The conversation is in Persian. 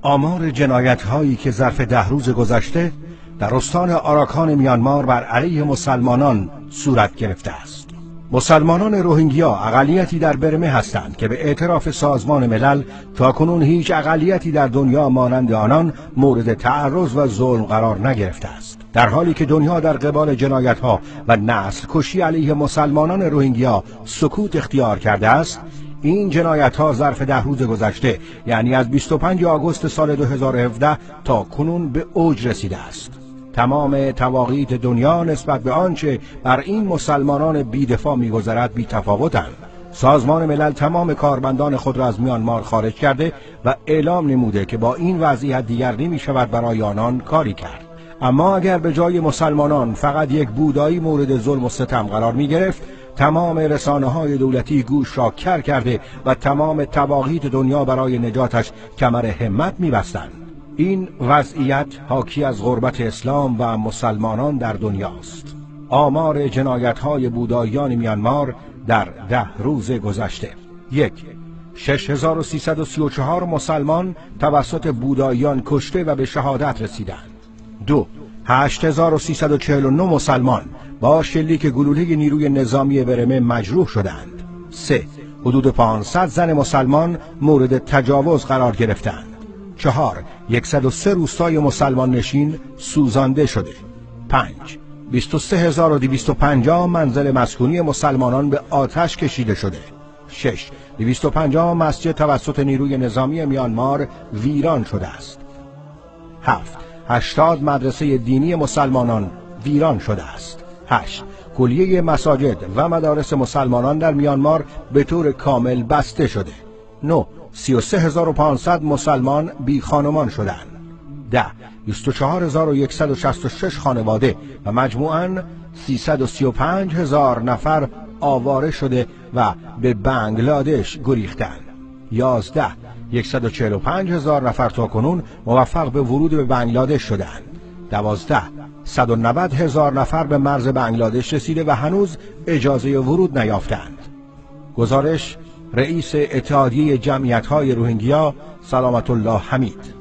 آمار جنایت‌هایی که ظرف 10 روز گذشته در استان آراکان میانمار بر علیه مسلمانان صورت گرفته است. مسلمانان روهینگیا اقلیتی در برمه هستند که به اعتراف سازمان ملل تاکنون هیچ اقلیتی در دنیا مانند آنان مورد تعرض و ظلم قرار نگرفته است. در حالی که دنیا در قبال جنایت‌ها و نسل کشی علیه مسلمانان روهینگیا سکوت اختیار کرده است، این جنایت‌ها ظرف 10 روز گذشته یعنی از 25 آگوست سال 2017 تا کنون به اوج رسیده است. تمام تواقیت دنیا نسبت به آنچه بر این مسلمانان بی‌دفاع می‌گذرد بی‌تفاوتند. سازمان ملل تمام کارمندان خود را از میانمار خارج کرده و اعلام نموده که با این وضعیت دیگر نمی‌شود برای آنان کاری کرد. اما اگر به جای مسلمانان فقط یک بودایی مورد ظلم و ستم قرار می‌گرفت، تمام رسانه‌های دولتی گوش را کر کرده و تمام تواقیت دنیا برای نجاتش کمر همت می‌بستند. این وضعیت حاکی از غربت اسلام و مسلمانان در دنیاست. آمار جنایت‌های بوداییان میانمار در 10 روز گذشته: 1. 6334 مسلمان توسط بوداییان کشته و به شهادت رسیدند. 2. 8349 مسلمان با شلیک گلوله نیروی نظامی برمه مجروح شدند. 3. حدود 500 زن مسلمان مورد تجاوز قرار گرفتند. 4. 103 روستای مسلمان نشین سوزانده شده. 5. 23250 منزل مسکونی مسلمانان به آتش کشیده شده. 6. 250 مسجد توسط نیروی نظامی میانمار ویران شده است. 7. 80 مدرسه دینی مسلمانان ویران شده است. 8. کلیه مساجد و مدارس مسلمانان در میانمار به طور کامل بسته شده. 9. 33500 مسلمان بی خانمان شدند. 10. 24166 خانواده و مجموعاً 335000 نفر آواره شده و به بنگلادش گریختند. 11. 145000 نفر تاکنون موفق به ورود به بنگلادش شدند. 12. 190000 نفر به مرز بنگلادش رسیده و هنوز اجازه ورود نیافتند. گزارش رئیس اتحادیه جمعیت‌های روهینگیا سلامت الله حمید.